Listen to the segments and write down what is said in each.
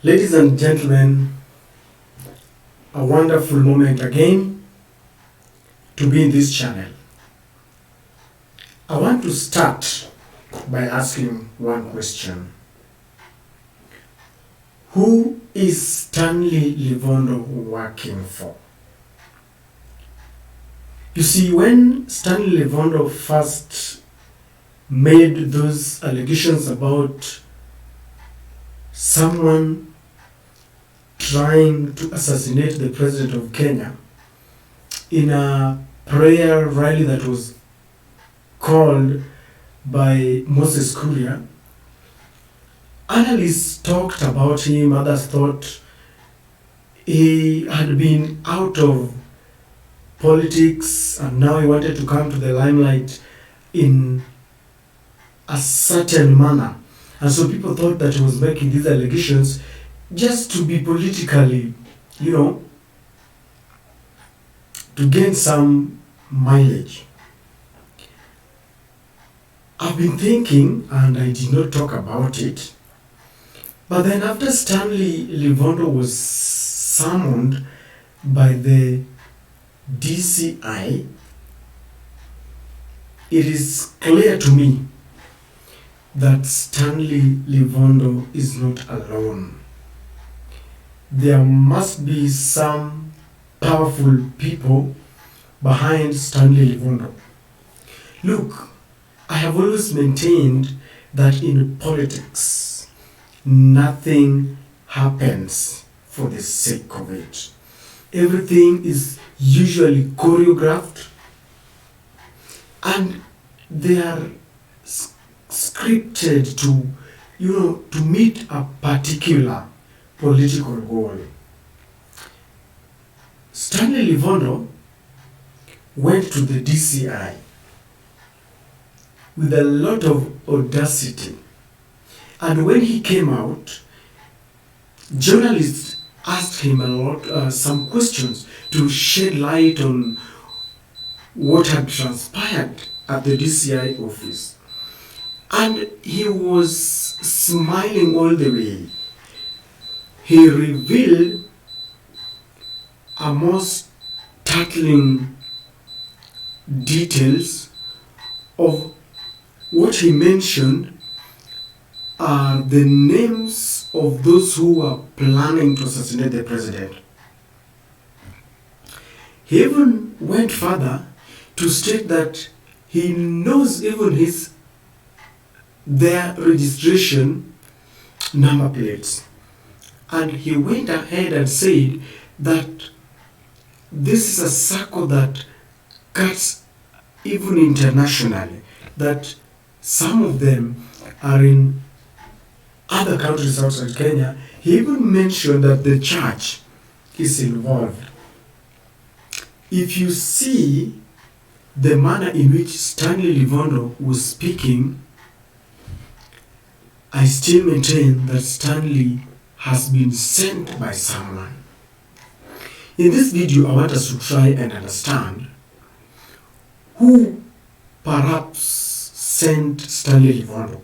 Ladies and gentlemen, a wonderful moment again to be in this channel. I want to start by asking one question. Who is Stanley Livondo working for? You see, when Stanley Livondo first made those allegations about someone trying to assassinate the president of Kenya in a prayer rally that was called by Moses Kuria, analysts talked about him, others thought he had been out of politics and now he wanted to come to the limelight in a certain manner. And so people thought that he was making these allegations just to be politically, to gain some mileage. I've been thinking, and I did not talk about it, but then after Stanley Livondo was summoned by the DCI, it is clear to me that Stanley Livondo is not alone. There must be some powerful people behind Stanley Livondo. Look, I have always maintained that in politics, nothing happens for the sake of it. Everything is usually choreographed and they are scripted to meet a particular political goal. Stanley Livondo went to the DCI with a lot of audacity, and when he came out, journalists asked him some questions to shed light on what had transpired at the DCI office. And he was smiling all the way. He revealed a most startling details of what he mentioned are the names of those who were planning to assassinate the president. He even went further to state that he knows even their registration number plates. And he went ahead and said that this is a circle that cuts even internationally, that some of them are in other countries outside Kenya. He even mentioned that the church is involved. If you see the manner in which Stanley Livondo was speaking, I still maintain that Stanley has been sent by someone. In this video, I want us to try and understand who perhaps sent Stanley Livondo.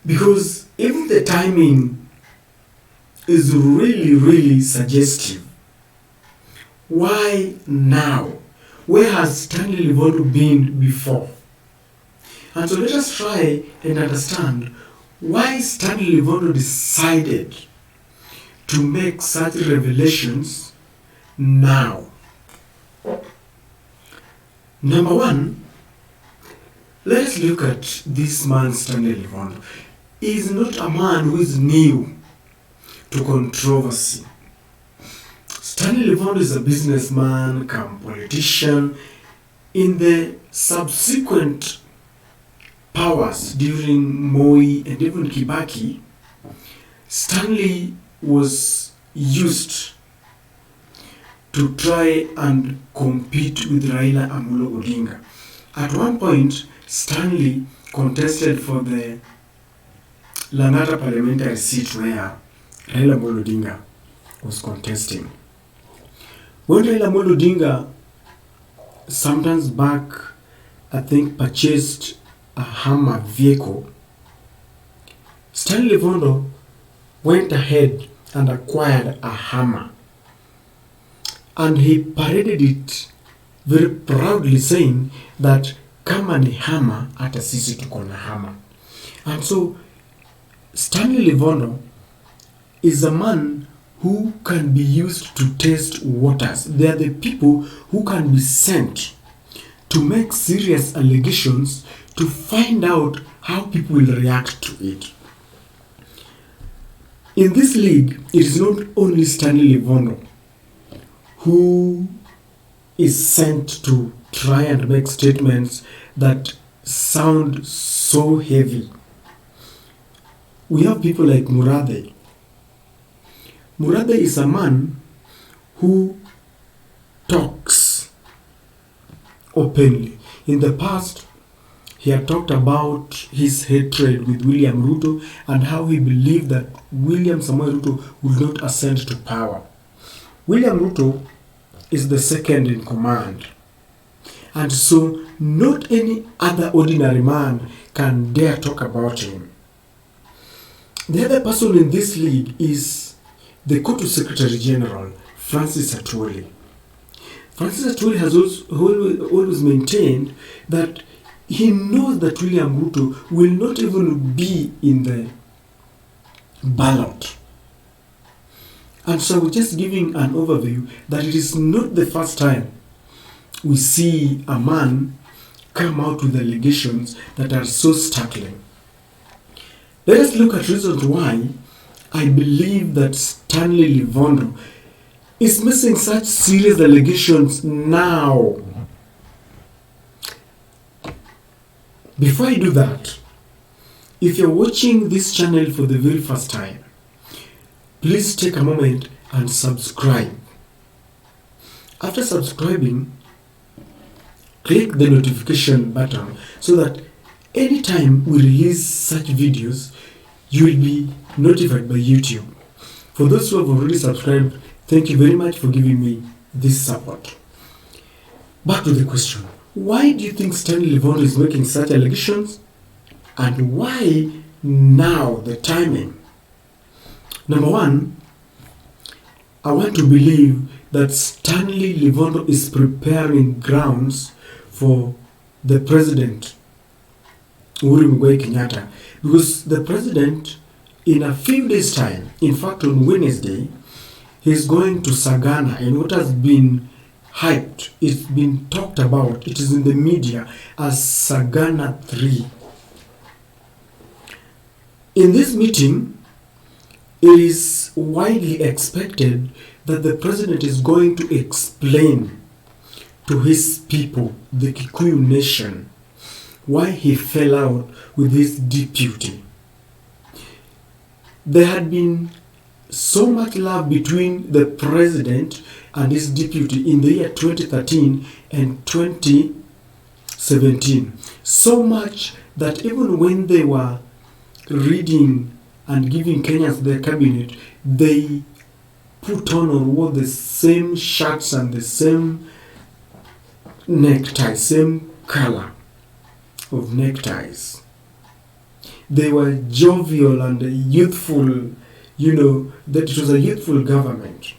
Because even the timing is really, really suggestive. Why now? Where has Stanley Livondo been before? And so let us try and understand why Stanley Livondo decided to make such revelations now. Number one, let's look at this man Stanley Livondo. He is not a man who is new to controversy. Stanley Livondo is a businessman, come politician. In the subsequent powers during Moi and even Kibaki, Stanley was used to try and compete with Raila Amolo Odinga. At one point, Stanley contested for the Langata parliamentary seat where Raila Amolo Odinga was contesting. When Raila Amolo Odinga sometimes back, I think, purchased a Hummer vehicle, Stanley Livondo went ahead and acquired a hammer, and he paraded it very proudly, saying that kama ni hammer, hata sisi tuko na hammer. And so Stanley Livondo is a man who can be used to test waters. They are the people who can be sent to make serious allegations to find out how people will react to it. In this league, it is not only Stanley Livondo who is sent to try and make statements that sound so heavy. We have people like Murathe. Murathe is a man who talks openly. In the past, he had talked about his hatred with William Ruto and how he believed that William Samoei Ruto would not ascend to power. William Ruto is the second in command. And so not any other ordinary man can dare talk about him. The other person in this league is the Kotu Secretary General, Francis Atwoli. Francis Atwoli has always maintained that he knows that William Ruto will not even be in the ballot. And so we're just giving an overview that it is not the first time we see a man come out with allegations that are so startling. Let us look at reasons why I believe that Stanley Livondo is making such serious allegations now. Before I do that, if you're watching this channel for the very first time, please take a moment and subscribe. After subscribing, click the notification button so that anytime we release such videos, you will be notified by YouTube. For those who have already subscribed, thank you very much for giving me this support. Back to the question. Why do you think Stanley Livondo is making such allegations? And why now the timing? Number one, I want to believe that Stanley Livondo is preparing grounds for the president, Uhuru Muigai Kenyatta, because the president, in a few days' time, in fact on Wednesday, he's going to Sagana, and what has been hyped, it's been talked about, it is in the media as Sagana 3. In this meeting, it is widely expected that the president is going to explain to his people, the Kikuyu nation, why he fell out with his deputy. There had been so much love between the president and his deputy in the year 2013 and 2017. So much that even when they were reading and giving Kenyans their cabinet, they put on or wore the same shirts and the same neckties, same color of neckties. They were jovial and youthful, that it was a youthful government.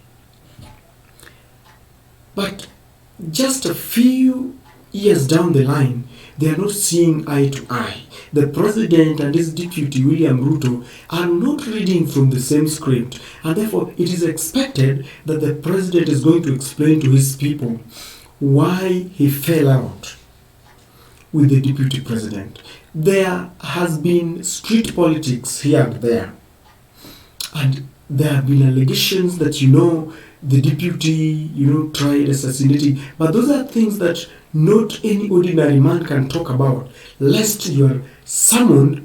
But just a few years down the line, they are not seeing eye to eye. The president and his deputy, William Ruto, are not reading from the same script, and therefore it is expected that the president is going to explain to his people why he fell out with the deputy president. There has been street politics here and there, and there have been allegations that the deputy tried assassinating, but those are things that not any ordinary man can talk about, lest you are summoned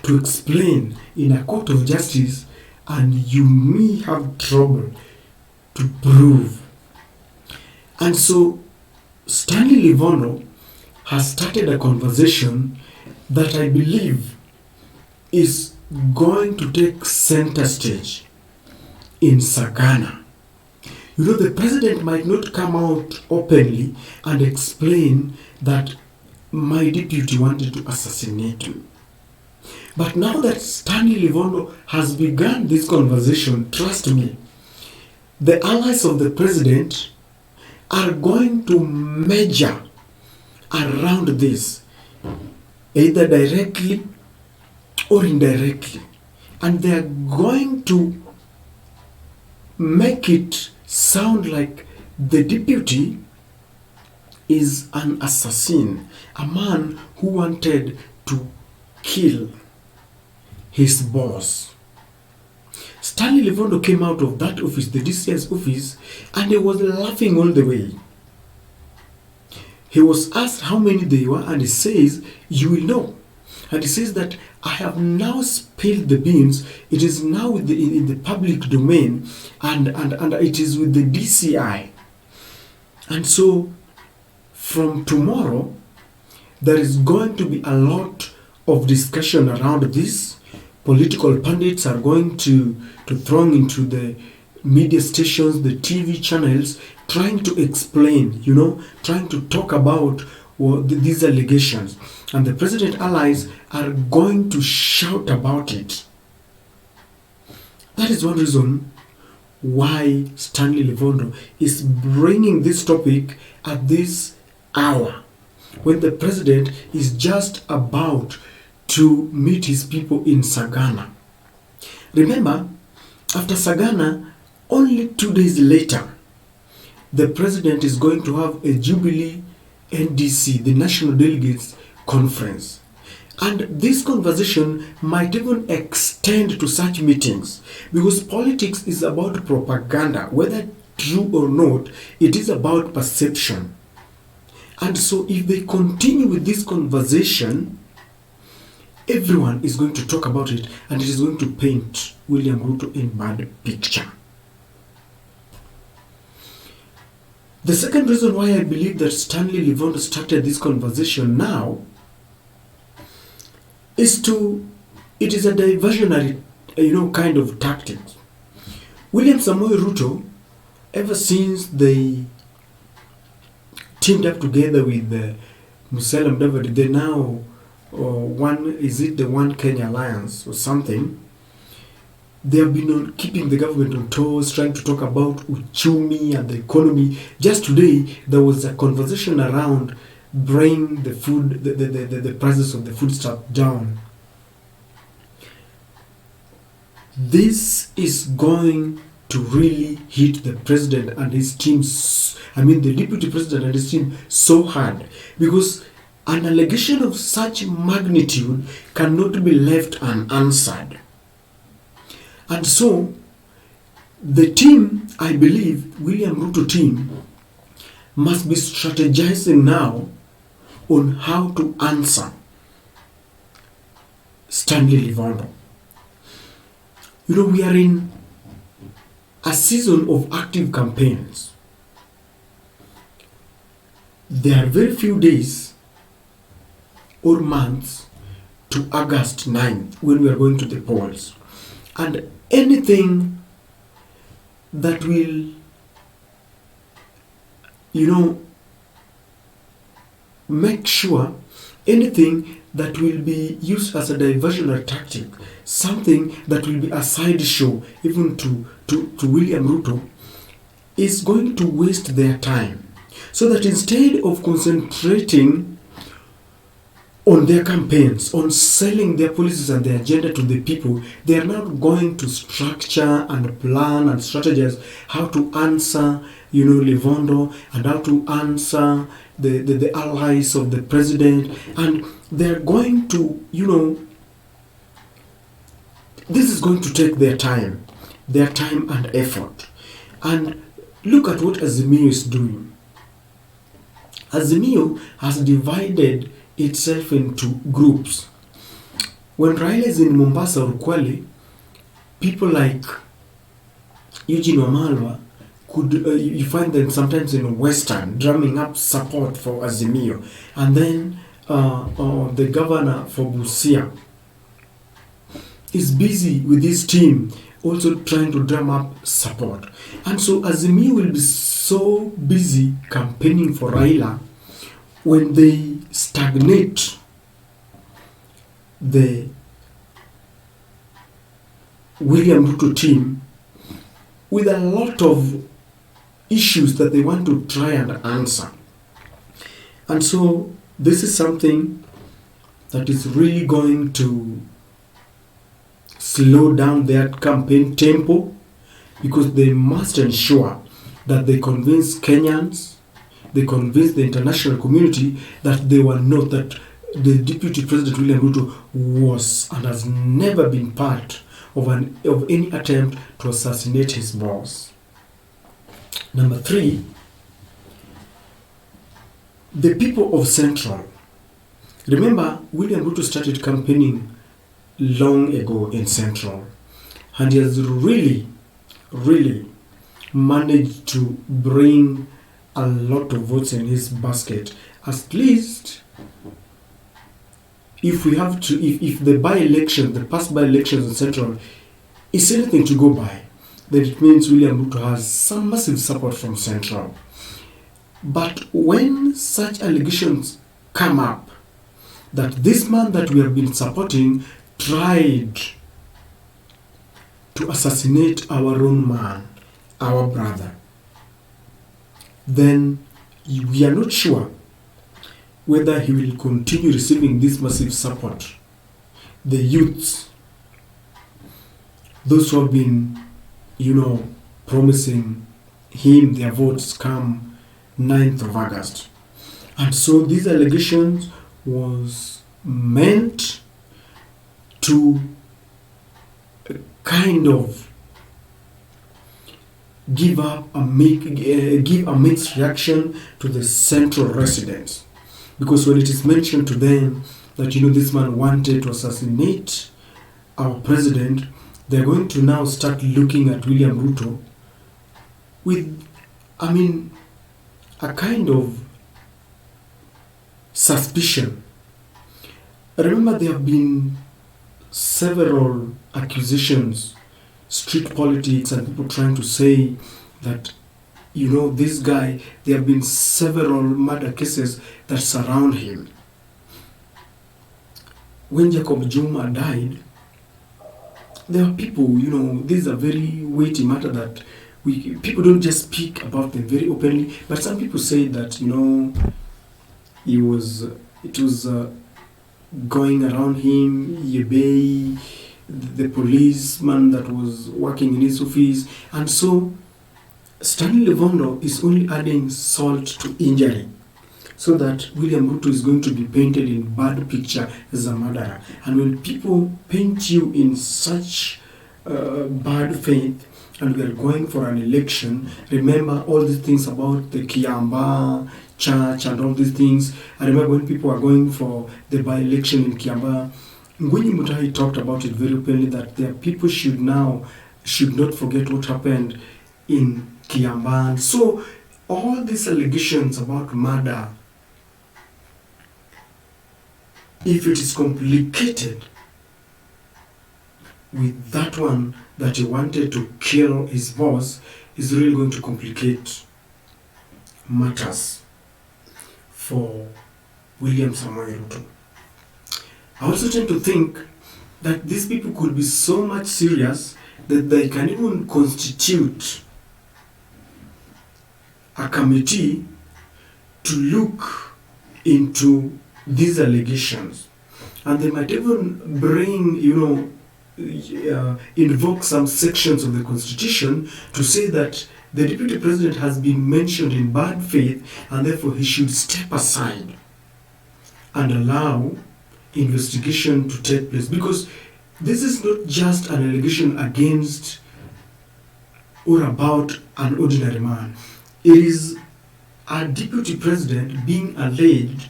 to explain in a court of justice and you may have trouble to prove. And so Stanley Livondo has started a conversation that I believe is going to take center stage in Sagana. The president might not come out openly and explain that my deputy wanted to assassinate me. But now that Stanley Livondo has begun this conversation, trust me, the allies of the president are going to measure around this, either directly or indirectly. And they are going to make it sound like the deputy is an assassin, a man who wanted to kill his boss. Stanley Livondo came out of that office, the DCI's office, and he was laughing all the way. He was asked how many they were, and he says, "You will know." And he says that I have now spilled the beans. It is now in the public domain, and it is with the DCI. And so, from tomorrow, there is going to be a lot of discussion around this. Political pundits are going to throng into the media stations, the TV channels, trying to explain, trying to talk about these allegations. And the president allies are going to shout about it. That is one reason why Stanley Livondo is bringing this topic at this hour, when the president is just about to meet his people in Sagana. Remember, after Sagana, only 2 days later, the president is going to have a Jubilee NDC, the National Delegates Conference. And this conversation might even extend to such meetings, because politics is about propaganda. Whether true or not, it is about perception. And so if they continue with this conversation, everyone is going to talk about it, and it is going to paint William Ruto in bad picture. The second reason why I believe that Stanley Livondo started this conversation now is it is a diversionary, kind of tactic. William Samoei Ruto, ever since they teamed up together with Musalia Mudavadi, they now the One Kenya Alliance or something. They have been keeping the government on toes, trying to talk about uchumi and the economy. Just today, there was a conversation around bringing the food, the prices of the food stuff down. This is going to really hit the president and his team, the deputy president and his team so hard, because an allegation of such magnitude cannot be left unanswered. And so, the team, I believe, William Ruto team, must be strategizing now on how to answer Stanley Livondo. We are in a season of active campaigns. There are very few days or months to August 9th when we are going to the polls. And anything that will, make sure, anything that will be used as a diversionary tactic, something that will be a sideshow even to William Ruto, is going to waste their time. So that instead of concentrating on their campaigns, on selling their policies and their agenda to the people, they are now going to structure and plan and strategize how to answer, Livondo, and how to answer the allies of the president. And they're going to, this is going to take their time and effort. And look at what Azimio is doing. Azimio has divided itself into groups. When Raila is in Mombasa or Kwale, people like Eugene Wamalwa you find them sometimes in Western drumming up support for Azimio, and then the governor for Busia is busy with his team also trying to drum up support. And so Azimio will be so busy campaigning for Raila when they stagnate the William Ruto team with a lot of issues that they want to try and answer. And so this is something that is really going to slow down their campaign tempo, because they must ensure that they convince Kenyans, they convince the international community that they were not, that the Deputy President William Ruto was and has never been part of any attempt to assassinate his boss. Number 3, the people of Central. Remember, William Ruto started campaigning long ago in Central, and he has really managed to bring a lot of votes in his basket. At least, if we have to, if the by-election, the past by-elections in Central is anything to go by, then it means William Ruto has some massive support from Central. But when such allegations come up that this man that we have been supporting tried to assassinate our own man, our brother, then we are not sure whether he will continue receiving this massive support. The youths, those who have been, promising him their votes come 9th of August. And so these allegations was meant to kind of give a mixed reaction to the Central residents, because when it is mentioned to them that this man wanted to assassinate our president, they're going to now start looking at William Ruto with, a kind of suspicion. Remember, there have been several accusations, street politics, and people trying to say that, this guy, there have been several murder cases that surround him. When Jacob Juma died, there are people, this is a very weighty matter that people don't just speak about them very openly, but some people say that, it was going around him, Yebei, the policeman that was working in his office, and so Stanley Livondo is only adding salt to injury, so that William Ruto is going to be painted in bad picture as a murderer. And when people paint you in such bad faith, and we are going for an election, remember all these things about the Kiamba church and all these things. I remember when people are going for the by-election in Kiamba, Ngwenyi Mutahi talked about it very openly, that their people should not forget what happened in Kiamba. So all these allegations about murder, if it is complicated with that one that he wanted to kill his boss, is really going to complicate matters for William Samoei Ruto. I also tend to think that these people could be so much serious that they can even constitute a committee to look into these allegations. And they might even bring, invoke some sections of the Constitution to say that the Deputy President has been mentioned in bad faith, and therefore he should step aside and allow investigation to take place. Because this is not just an allegation against or about an ordinary man. It is a Deputy President being alleged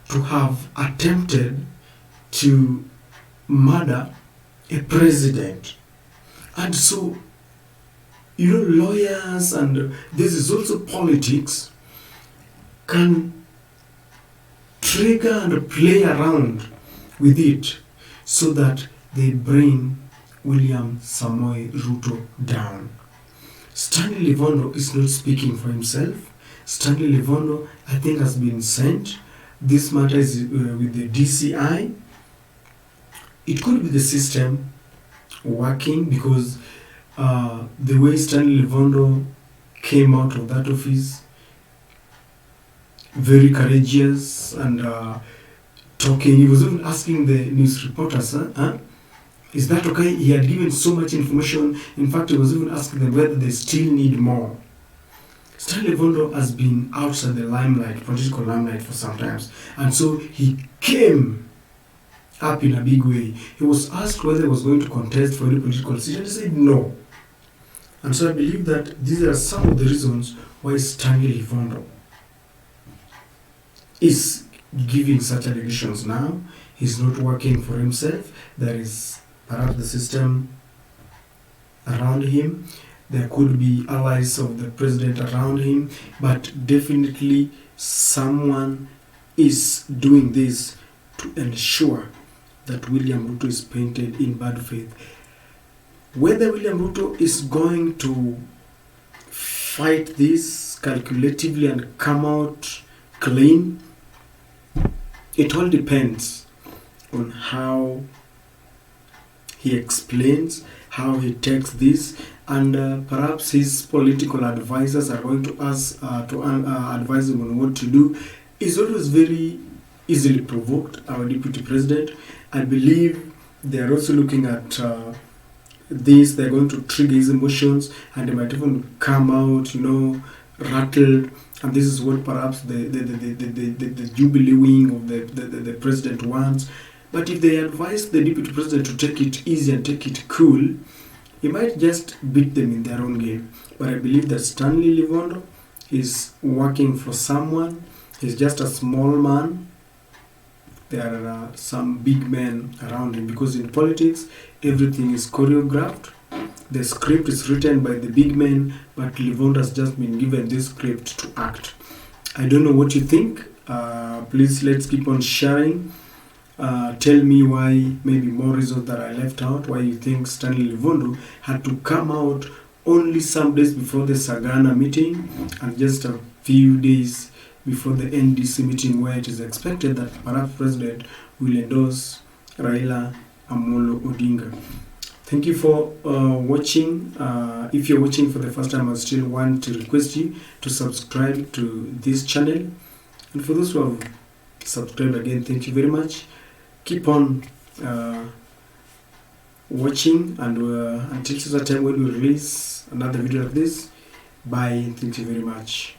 to have attempted to murder a president. And so, lawyers, and this is also politics, can trigger and play around with it so that they bring William Samoei Ruto down. Stanley Livondo is not speaking for himself. Stanley Livondo, I think, has been sent. This matter is with the DCI. It could be the system working, because the way Stanley Livondo came out of that office, very courageous and talking. He was even asking the news reporters, is that okay? He had given so much information. In fact, he was even asking them whether they still need more. Stanley Livondo has been outside the limelight, political limelight, for some times. And so he came up in a big way. He was asked whether he was going to contest for any political seat, and he said no. And so I believe that these are some of the reasons why Stanley Livondo is giving such allegations now. He's not working for himself. There is perhaps the system around him. There could be allies of the president around him, but definitely someone is doing this to ensure that William Ruto is painted in bad faith. Whether William Ruto is going to fight this calculatively and come out clean, it all depends on how he explains, how he takes this, and perhaps his political advisors are going to advise him on what to do. He's always very easily provoked, our deputy president. I believe they are also looking at this. They're going to trigger his emotions, and they might even come out, rattled. And this is what perhaps the jubilee wing of the president wants. But if they advise the deputy president to take it easy and take it cool, he might just beat them in their own game. But I believe that Stanley Livondo is working for someone. He's just a small man. There are some big men around him, because in politics, everything is choreographed. The script is written by the big men, but Livondo has just been given this script to act. I don't know what you think. Please, let's keep on sharing. Tell me why, maybe more reasons that I left out, why you think Stanley Livondo had to come out only some days before the Sagana meeting and just a few days before the NDC meeting, where it is expected that perhaps President will endorse Raila Amolo Odinga. Thank you for watching. If you're watching for the first time, I still want to request you to subscribe to this channel. And for those who have subscribed, again, thank you very much. Keep on watching, and until such a time when we release another video like this. Bye, thank you very much.